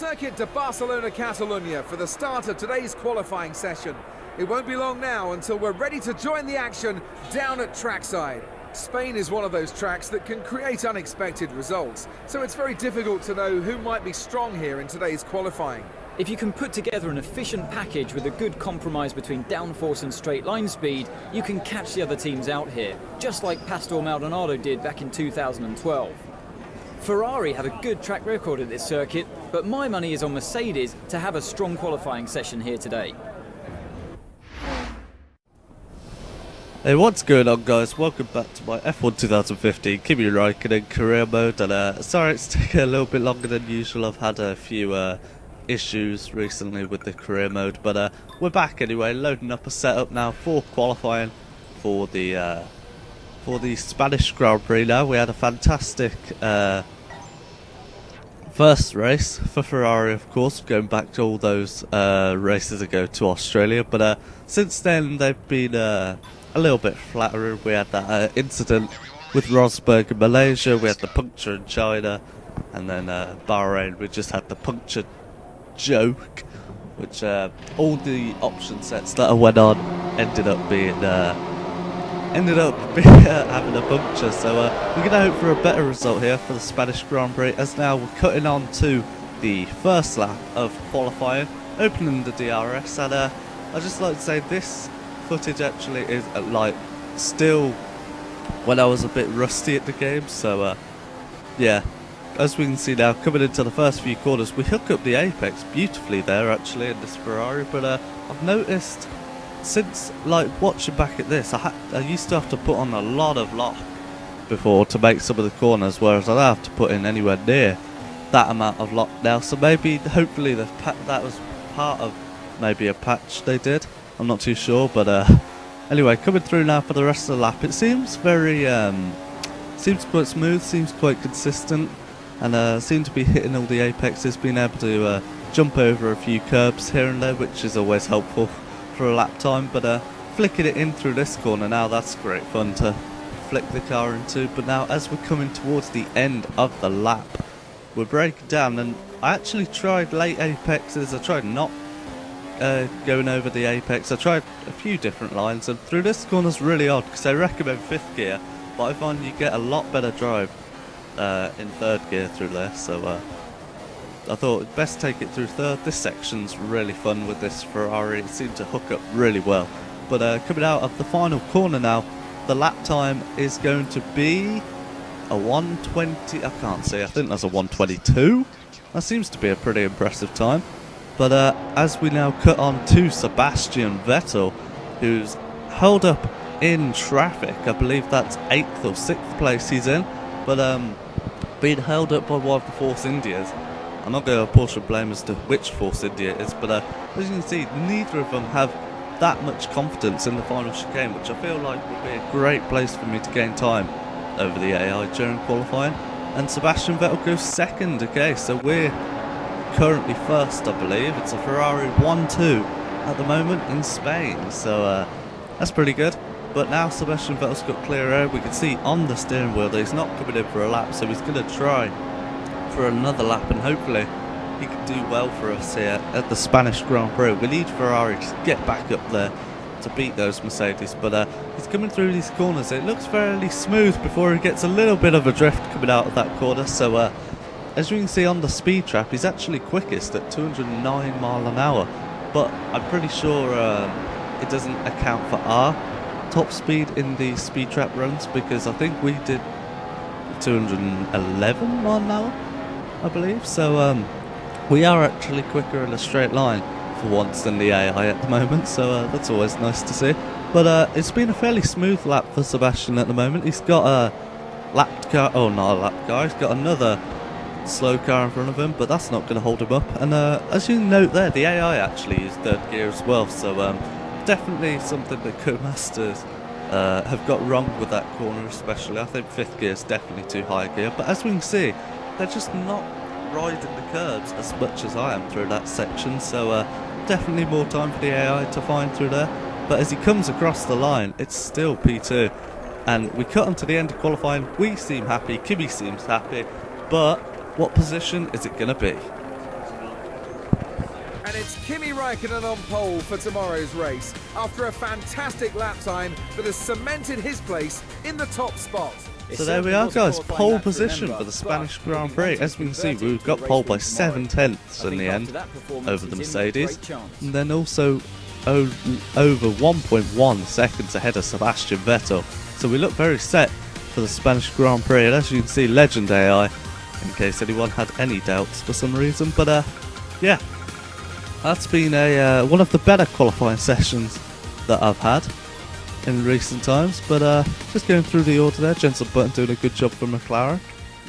circuit to Barcelona, Catalonia for the start of today's qualifying session. It won't be long now until we're ready to join the action down at trackside. Spain is one of those tracks that can create unexpected results, so it's very difficult to know who might be strong here in today's qualifying. If you can put together an efficient package with a good compromise between downforce and straight line speed, you can catch the other teams out here, just like Pastor Maldonado did back in 2012. Ferrari have a good track record at this circuit, but my money is on Mercedes to have a strong qualifying session here today. Hey, what's going on, guys? Welcome back to my F1 2015 Kimi Raikkonen career mode, and sorry it's taking a little bit longer than usual. I've had a few issues recently with the career mode, but we're back anyway, loading up a setup now for qualifying for the Spanish Grand Prix. Now we had a fantastic first race for Ferrari, of course, going back to all those races ago to Australia, but since then they've been a little bit flattering. We had that incident with Rosberg in Malaysia, we had the puncture in China, and then Bahrain we just had the puncture joke, which all the option sets that I went on ended up having a puncture. So we're going to hope for a better result here for the Spanish Grand Prix, as now we're cutting on to the first lap of qualifying, opening the DRS, and I'd just like to say this footage actually is still when I was a bit rusty at the game, so yeah, as we can see now, coming into the first few corners, we hook up the apex beautifully there actually in this Ferrari, but I've noticed since watching back at this, I used to have to put on a lot of lock before to make some of the corners, whereas I don't have to put in anywhere near that amount of lock now. So maybe, hopefully, that was part of maybe a patch they did. I'm not too sure, but anyway, coming through now for the rest of the lap. It seems very, seems quite smooth, seems quite consistent, and seem to be hitting all the apexes, being able to jump over a few curbs here and there, which is always helpful for a lap time. But flicking it in through this corner now, that's great fun to flick the car into. But now as we're coming towards the end of the lap, we're breaking down, and I actually tried late apexes. I tried not going over the apex. I tried a few different lines, and through this corner's really odd because they recommend 5th gear, but I find you get a lot better drive in 3rd gear through there, so I thought best take it through 3rd. This section's really fun with this Ferrari, it seemed to hook up really well. But coming out of the final corner now, the lap time is going to be a 1:20, I can't see, I think that's a 1:22. That seems to be a pretty impressive time. But as we now cut on to Sebastian Vettel, who's held up in traffic, I believe that's 8th or 6th place he's in, but being held up by one of the Force Indias. I'm not going to apportion blame as to which Force India it is, but as you can see, neither of them have that much confidence in the final chicane, which I feel like would be a great place for me to gain time over the AI during qualifying. And Sebastian Vettel goes 2nd, okay, so we're currently 1st, I believe. It's a Ferrari 1-2 at the moment in Spain, so that's pretty good. But now Sebastian Vettel's got clear air. We can see on the steering wheel that he's not coming in for a lap, so he's going to try for another lap, and hopefully he can do well for us here at the Spanish Grand Prix. We need Ferrari to get back up there to beat those Mercedes, but he's coming through these corners. It looks fairly smooth before he gets a little bit of a drift coming out of that corner, so as you can see on the speed trap, he's actually quickest at 209 mile an hour, but I'm pretty sure it doesn't account for our top speed in the speed trap runs, because I think we did 211 mile an hour, I believe, so we are actually quicker in a straight line for once than the AI at the moment, so that's always nice to see. But it's been a fairly smooth lap for Sebastian at the moment. He's got a lapped car, oh not a lapped car, he's got another slow car in front of him, but that's not going to hold him up. And as you note there, the AI actually is 3rd gear as well, so definitely something that co-masters have got wrong with that corner especially. I think 5th gear is definitely too high a gear, but as we can see, they're just not riding the curbs as much as I am through that section, so definitely more time for the AI to find through there. But as he comes across the line, it's still P2, and we cut onto the end of qualifying. We seem happy, Kimi seems happy, but what position is it going to be? And it's Kimi Raikkonen on pole for tomorrow's race after a fantastic lap time that has cemented his place in the top spot. So there we are, guys, pole position for the Spanish Grand Prix. As we can see, we got pole by 7/10 in the end over the Mercedes, and then also over 1.1 seconds ahead of Sebastian Vettel. So we look very set for the Spanish Grand Prix, and as you can see, Legend AI, in case anyone had any doubts for some reason. But yeah, that's been one of the better qualifying sessions that I've had in recent times. But just going through the order there, Jensen Button doing a good job for McLaren.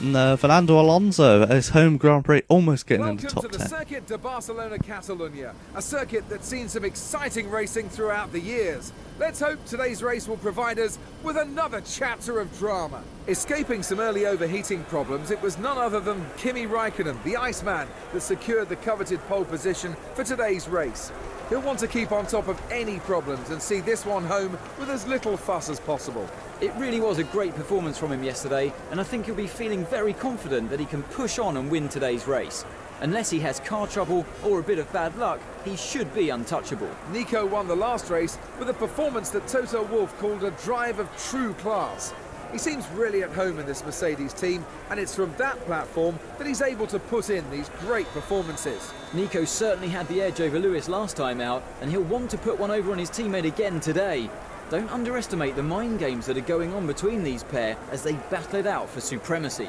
And Fernando Alonso, his home Grand Prix, almost getting in the top 10. Welcome to the Circuit de Barcelona Catalunya, a circuit that's seen some exciting racing throughout the years. Let's hope today's race will provide us with another chapter of drama. Escaping some early overheating problems, it was none other than Kimi Raikkonen, the Iceman, that secured the coveted pole position for today's race. He'll want to keep on top of any problems and see this one home with as little fuss as possible. It really was a great performance from him yesterday, and I think he'll be feeling very confident that he can push on and win today's race. Unless he has car trouble or a bit of bad luck, he should be untouchable. Nico won the last race with a performance that Toto Wolff called a drive of true class. He seems really at home in this Mercedes team, and it's from that platform that he's able to put in these great performances. Nico certainly had the edge over Lewis last time out, and he'll want to put one over on his teammate again today. Don't underestimate the mind games that are going on between these pair as they battle it out for supremacy.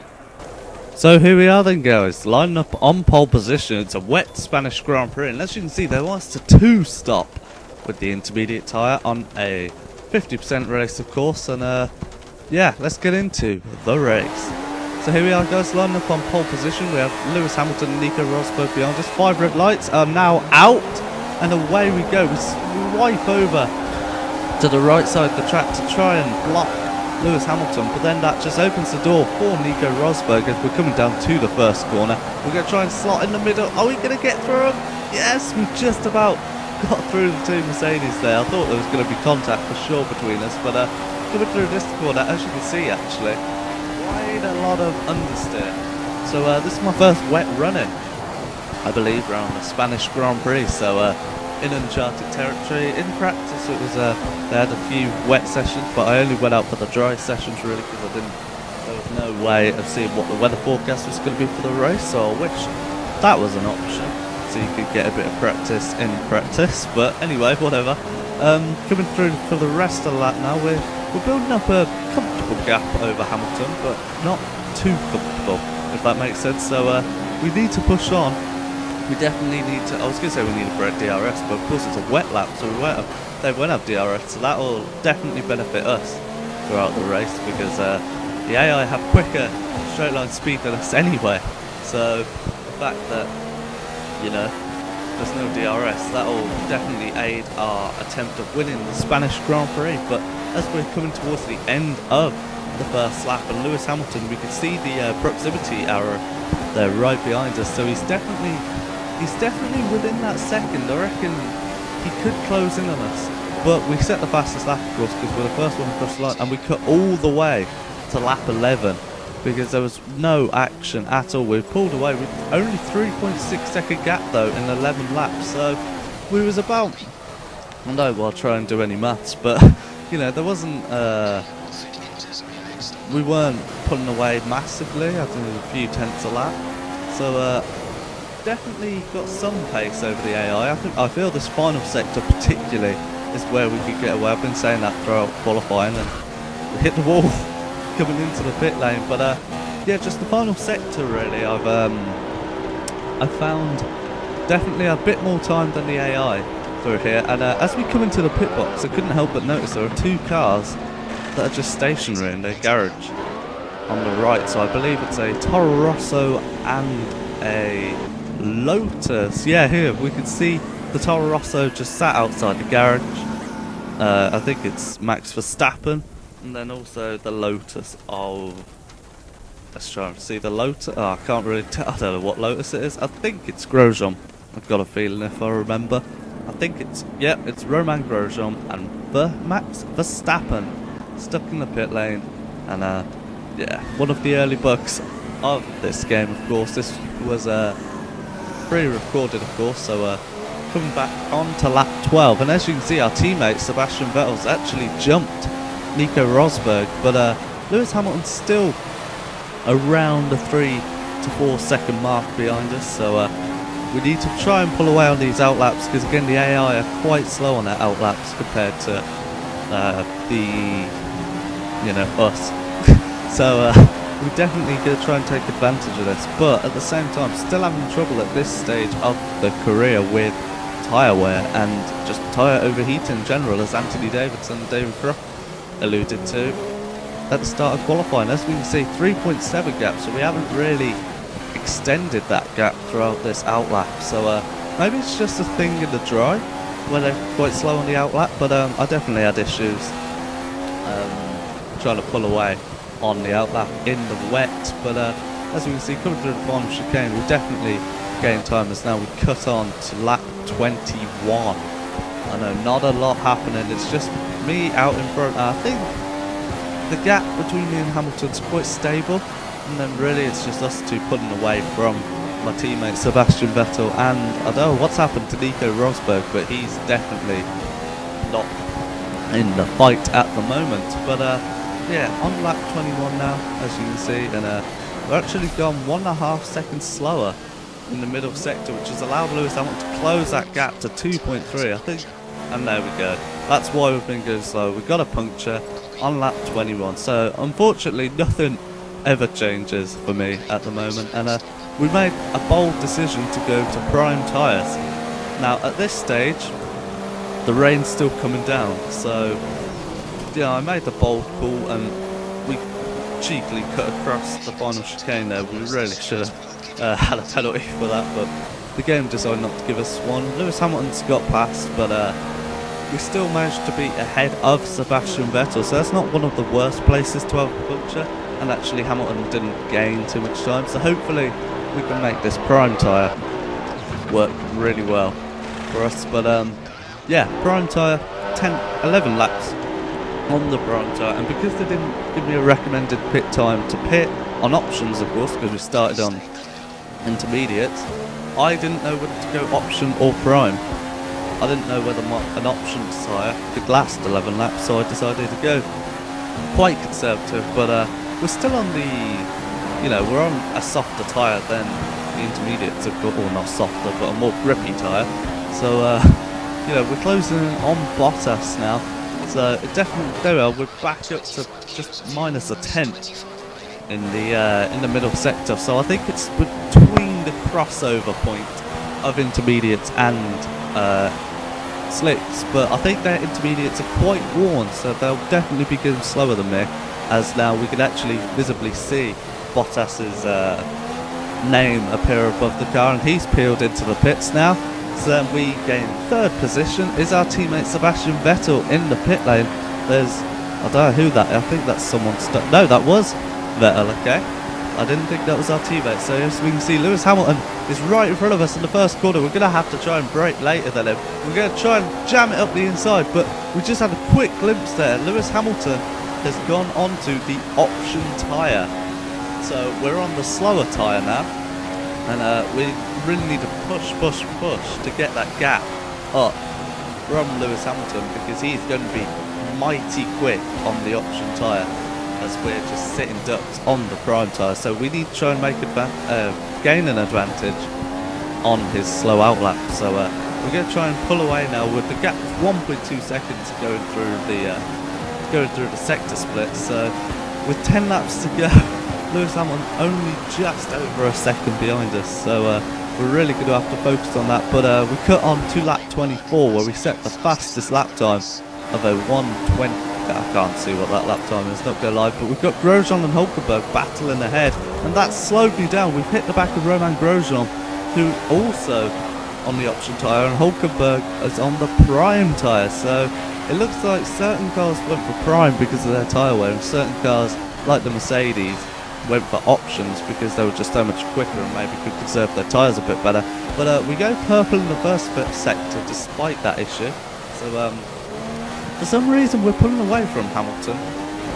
So here we are then, guys, lining up on pole position. It's a wet Spanish Grand Prix, and as you can see, there was a 2-stop with the intermediate tyre on a 50% race, of course. And yeah, let's get into the race. So here we are, guys, lining up on pole position. We have Lewis Hamilton and Nico Rosberg behind us. 5 red lights are now out, and away we go. We wipe over to the right side of the track to try and block Lewis Hamilton, but then that just opens the door for Nico Rosberg as we're coming down to the first corner. We're going to try and slot in the middle. Are we going to get through him? Yes, we just about got through the two Mercedes there. I thought there was going to be contact for sure between us, but coming through this corner, as you can see, actually, quite a lot of understeer. So this is my first wet run-in, I believe, around the Spanish Grand Prix. So in uncharted territory. In practice, it was they had a few wet sessions, but I only went out for the dry sessions really because there was no way of seeing what the weather forecast was going to be for the race. So I wish that was an option, so you could get a bit of practice in practice. But anyway, whatever. Coming through for the rest of the lap now, we're building up a comfortable gap over Hamilton, but not too comfortable, if that makes sense. So we need to push on. We definitely need to. I was going to say we need a red DRS, but of course it's a wet lap, so they won't have DRS. So that will definitely benefit us throughout the race because the AI have quicker straight line speed than us anyway. So the fact that there's no DRS, that will definitely aid our attempt of winning the Spanish Grand Prix. But as we're coming towards the end of the first lap, and Lewis Hamilton, we can see the proximity arrow there right behind us. So he's definitely within that second. I reckon he could close in on us. But we set the fastest lap, of course, because we're the first one across the line, and we cut all the way to lap 11 because there was no action at all. We pulled away with only 3.6 second gap though in 11 laps. So we was about, I know I'll try and do any maths, but there wasn't. We weren't pulling away massively. I think it was a few tenths a lap. So definitely got some pace over the AI. I feel this final sector particularly is where we could get away. I've been saying that throughout qualifying, and we hit the wall coming into the pit lane. But yeah, just the final sector really. I found definitely a bit more time than the AI through here. And as we come into the pit box, I couldn't help but notice there are 2 cars that are just stationary in their garage on the right. So I believe it's a Toro Rosso and a Lotus. Yeah, here we can see the Toro Rosso just sat outside the garage. I think it's Max Verstappen, and then also the Lotus of. Let's try and see the Lotus. Oh, I can't really tell. I don't know what Lotus it is. I think it's Grosjean. I've got a feeling if I remember. I think it's it's Romain Grosjean and Max Verstappen stuck in the pit lane. And yeah, one of the early bugs of this game, of course. This was pre-recorded, of course, so coming back on to lap 12, and as you can see, our teammate Sebastian Vettel's actually jumped Nico Rosberg, but Lewis Hamilton's still around the 3 to 4 second mark behind us, so we need to try and pull away on these outlaps, because again the AI are quite slow on their outlaps compared to us. So we're definitely going to try and take advantage of this, but at the same time still having trouble at this stage of the career with tyre wear and just tyre overheating in general, as Anthony Davidson and David Croft alluded to at the start of qualifying. As we can see, 3.7 gap, so we haven't really extended that gap throughout this outlap, so maybe it's just a thing in the dry where they're quite slow on the outlap, but I definitely had issues trying to pull away on the outlap in the wet, but as we can see coming through the final chicane, we've definitely gained time as now we cut on to lap 21. I know not a lot happening, it's just me out in front. I think the gap between me and Hamilton's quite stable, and then really it's just us two pulling away from my teammate Sebastian Vettel, and I don't know what's happened to Nico Rosberg, but he's definitely not in the fight at the moment. But yeah, on lap 21 now, as you can see, and we're actually gone 1.5 seconds slower in the middle sector, which has allowed Lewis Hamilton to close that gap to 2.3, I think, and there we go. That's why we've been going slow. We've got a puncture on lap 21, so unfortunately nothing ever changes for me at the moment, and we made a bold decision to go to prime tyres. Now at this stage the rain's still coming down, so yeah, I made the bold call and we cheekily cut across the final chicane there. We really should have had a penalty for that, but the game decided not to give us one. Lewis Hamilton's got past, but we still managed to be ahead of Sebastian Vettel, so that's not one of the worst places to have a puncture, and actually Hamilton didn't gain too much time, so hopefully we can make this prime tyre work really well for us. But yeah, prime tyre, 11 laps on the prime tyre, and because they didn't give me a recommended pit time to pit on options, of course, because we started on intermediates, I didn't know whether to go option or prime. I didn't know whether an options tyre could last 11 laps, so I decided to go quite conservative, but we're still on the, we're on a softer tyre than the intermediates have got, or not softer, but a more grippy tyre. So, we're closing in on Bottas now. So it definitely, there we are, we're back up to just minus a tenth in the middle sector. So I think it's between the crossover point of intermediates and slicks, but I think their intermediates are quite worn, so they'll definitely be going slower than me, as now we can actually visibly see Bottas's name appear above the car, and he's peeled into the pits now. So then we gain third position is our teammate Sebastian Vettel in the pit lane. There's, I don't know who that is, I think that's someone stuck. No, that was Vettel, okay. I didn't think that was our teammate. So as we can see, Lewis Hamilton is right in front of us in the first corner. We're going to have to try and brake later than him. We're going to try and jam it up the inside, but we just had a quick glimpse there. Lewis Hamilton has gone onto the option tyre. So we're on the slower tyre now, and we really need to push to get that gap up from Lewis Hamilton, because he's going to be mighty quick on the option tyre, as we're just sitting ducks on the prime tyre. So we need to try and make gain an advantage on his slow outlap. So we're going to try and pull away now with the gap of 1.2 seconds going through the sector split. So with 10 laps to go, Lewis Hamilton only just over a second behind us. So we're really going to have to focus on that. But we cut on to lap 24, where we set the fastest lap time of a 1:20. I can't see what that lap time is, not going to lie, but we've got Grosjean and Hulkenberg battling ahead, and that slowed me down. We've hit the back of Romain Grosjean, who also on the option tyre, and Hulkenberg is on the prime tyre. So it looks like certain cars went for prime because of their tyre wear, and certain cars, like the Mercedes, went for options because they were just so much quicker and maybe could conserve their tyres a bit better. But we go purple in the first sector despite that issue. So for some reason we're pulling away from Hamilton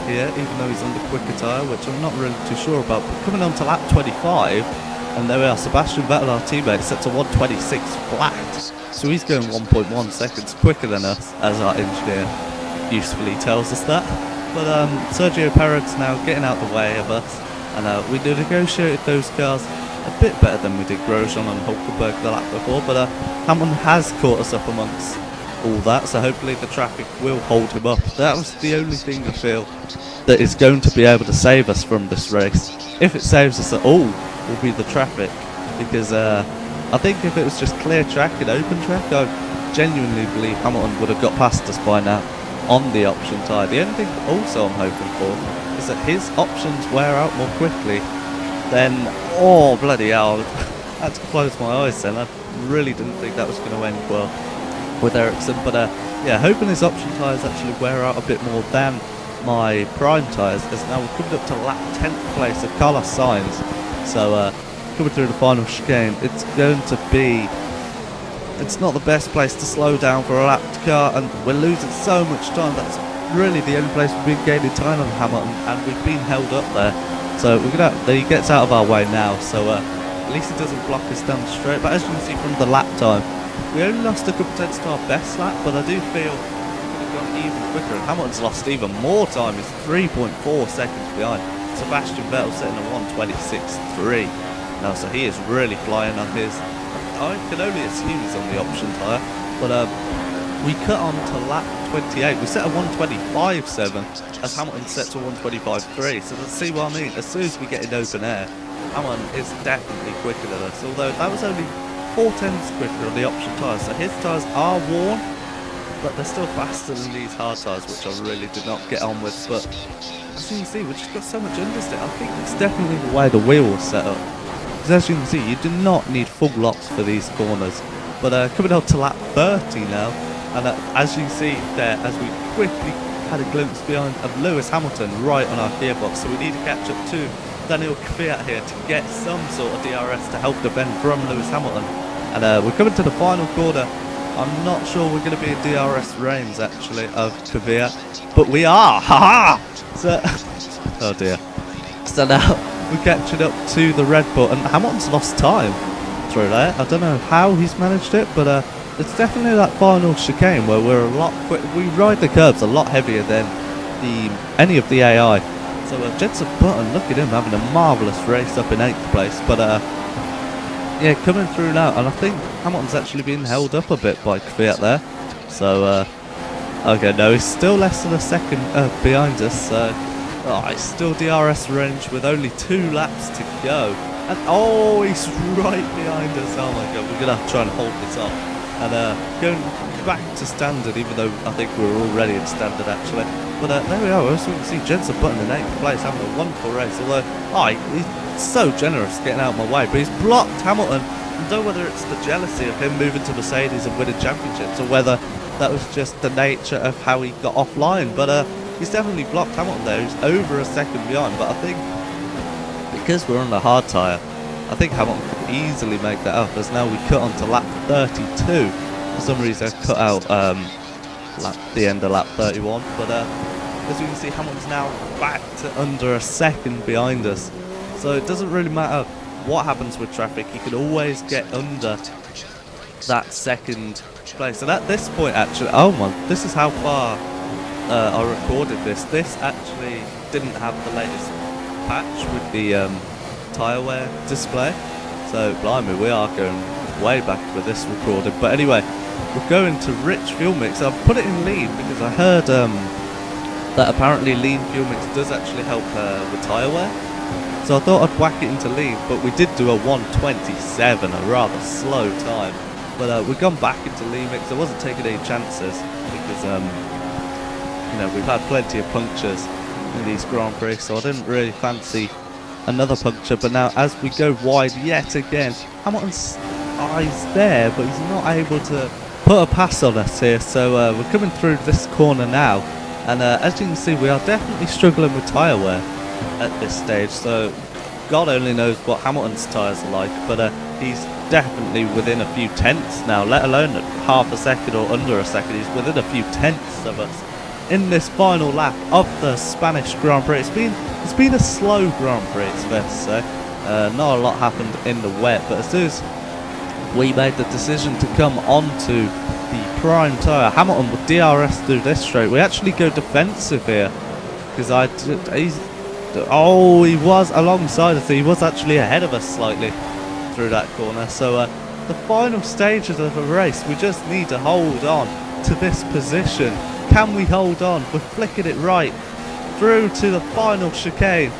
here, even though he's on the quicker tyre, which I'm not really too sure about. But coming on to lap 25, and there we are, Sebastian Vettel, our teammate, set to 126 flat So he's going 1.1 seconds quicker than us, as our engineer usefully tells us that. But Sergio Perez's now getting out the way of us, and we negotiated those cars a bit better than we did Grosjean and Hulkenberg the lap before, but Hamilton has caught us up amongst all that, so hopefully the traffic will hold him up. That was the only thing I feel that is going to be able to save us from this race. If it saves us at all, will be the traffic, because I think if it was just clear track and open track, I genuinely believe Hamilton would have got past us by now on the option tyre. The only thing also I'm hoping for is that his options wear out more quickly than... Oh, bloody hell. I had to close my eyes then. I really didn't think that was going to end well with Ericsson. But yeah, hoping his option tyres actually wear out a bit more than my prime tyres, as now we're coming up to lap 10th place of Carlos Sainz. So coming through the final chicane, it's going to be... It's not the best place to slow down for a lapped car, and we're losing so much time. That's really the only place we've been gaining time on Hamilton, and we've been held up there. So we're gonna. He gets out of our way now, so at least he doesn't block us down the straight. But as you can see from the lap time, we only lost a couple tenths to our best lap, but I do feel we could have gone even quicker. And Hamilton's lost even more time. He's 3.4 seconds behind. Sebastian Vettel sitting at 1:26.3 now, so he is really flying on his. I can only assume he's on the option tyre, but we cut on to lap 28. We set a 1:25.7 as Hamilton set to 1:25.3. So let's see what I mean. As soon as we get in open air, Hamilton is definitely quicker than us. Although that was only 4 tenths quicker on the option tyres. So his tyres are worn, but they're still faster than these hard tyres, which I really did not get on with. But as you can see, we've just got so much understeer. I think it's definitely the way the wheel was set up. Because as you can see, you do not need full locks for these corners. But coming up to lap 30 now, and as you can see there, as we quickly had a glimpse behind of Lewis Hamilton right on our gearbox, so we need to catch up to Daniel Kvyat here to get some sort of DRS to help defend from Lewis Hamilton. And we're coming to the final corner. I'm not sure we're going to be in DRS range actually of Kvyat, but we are. Haha! So, oh dear. So now we're catching up to the Red Bull, and Hamilton's lost time through there. I don't know how he's managed it, but it's definitely that final chicane where we're a lot quick. We ride the curbs a lot heavier than any of the AI. So Jensen Button, look at him having a marvellous race up in 8th place. But yeah, coming through now, and I think Hamilton's actually been held up a bit by Kvyat there. So okay, no, he's still less than a second behind us. So he's still DRS range with only 2 laps to go. And oh, he's right behind us. Oh my god, we're going to have to try and hold this off. And going back to standard, even though I think we're already in standard actually. But there we are, as we can see Jensen Button in 8th place having a wonderful race. Although, he's so generous getting out of my way. But he's blocked Hamilton. I don't know whether it's the jealousy of him moving to Mercedes and winning championships, or whether that was just the nature of how he got offline. But he's definitely blocked Hamilton there. He's over a second behind. But I think because we're on the hard tyre, I think Hamilton could easily make that up, as now we cut on to lap 32. For some reason I cut out the end of lap 31, but as you can see, Hamilton's now back to under a second behind us. So it doesn't really matter what happens with traffic, he can always get under that second place. And at this point actually, oh my, this is how far I recorded this. This actually didn't have the latest patch with the tyre wear display, so blimey, we are going way back with this recorded. But anyway, we're going to rich fuel mix. I've put it in lean because I heard that apparently lean fuel mix does actually help with tyre wear, so I thought I'd whack it into lean. But we did do a 1:27, a rather slow time. But we've gone back into lean mix. I wasn't taking any chances because you know, we've had plenty of punctures in these Grand Prix, so I didn't really fancy another puncture. But now as we go wide yet again, Hamilton's eyes there, but he's not able to put a pass on us here. So we're coming through this corner now, and as you can see, we are definitely struggling with tyre wear at this stage. So God only knows what Hamilton's tyres are like, but he's definitely within a few tenths now, let alone half a second or under a second. He's within a few tenths of us in this final lap of the Spanish Grand Prix. It's been a slow Grand Prix, it's fair to say. Not a lot happened in the wet, but as soon as we made the decision to come onto the prime tyre. Hamilton with DRS through this straight. We actually go defensive here because he was alongside us. He was actually ahead of us slightly through that corner. So the final stages of the race, we just need to hold on to this position. Can we hold on? We're flicking it right through to the final chicane.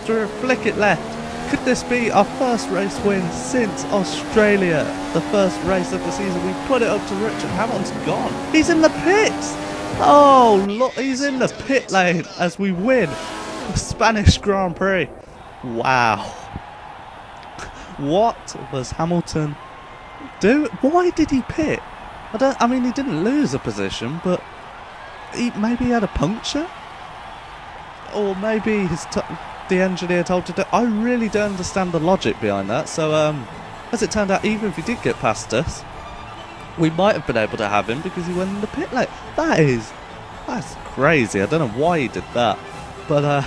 Through, flick it left. Could this be our first race win since Australia? The first race of the season. We put it up to Richard. Hamilton's gone. He's in the pits. Oh, look, he's in the pit lane as we win the Spanish Grand Prix. Wow. What was Hamilton do? Why did he pit? I mean, he didn't lose a position, but maybe he had a puncture? Or maybe the engineer told him to. I really don't understand the logic behind that. So, as it turned out, even if he did get past us, we might have been able to have him because he went in the pit lane. That's crazy. I don't know why he did that. But,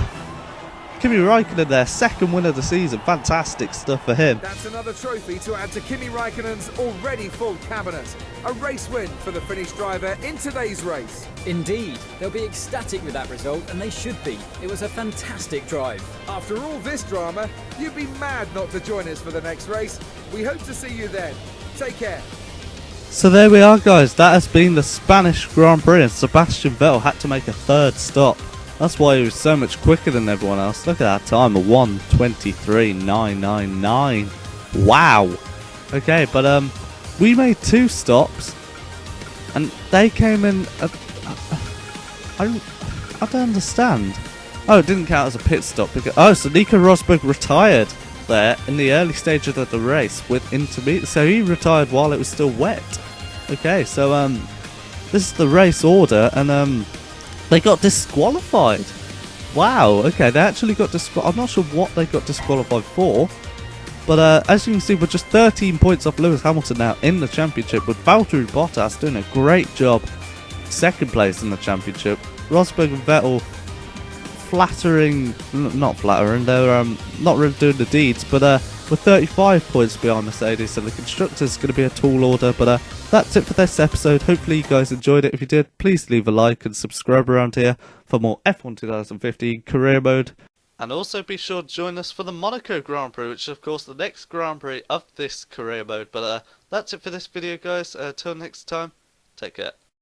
Kimi Raikkonen there, second win of the season. Fantastic stuff for him. That's another trophy to add to Kimi Raikkonen's already full cabinet. A race win for the Finnish driver in today's race. Indeed, they'll be ecstatic with that result, and they should be. It was a fantastic drive. After all this drama, you'd be mad not to join us for the next race. We hope to see you then. Take care. So there we are, guys. That has been the Spanish Grand Prix, and Sebastian Vettel had to make a third stop. That's why he was so much quicker than everyone else. Look at that time, a 1:23.999. Wow. Okay, but we made 2 stops, and they came in. I don't understand. Oh, it didn't count as a pit stop. So Nico Rosberg retired there in the early stages of the race with intermediate. So he retired while it was still wet. Okay, so this is the race order, and they got disqualified. Wow, okay, they actually got disqualified. I'm not sure what they got disqualified for. But as you can see, we're just 13 points off Lewis Hamilton now in the championship, with Valtteri Bottas doing a great job. Second place in the championship. Rosberg and Vettel not flattering, they're not really doing the deeds, but we're 35 points behind Mercedes, so the constructors going to be a tall order. But that's it for this episode. Hopefully you guys enjoyed it. If you did, please leave a like and subscribe around here for more F1 2015 career mode. And also be sure to join us for the Monaco Grand Prix, which is of course the next Grand Prix of this career mode. But that's it for this video, guys. Till next time, take care.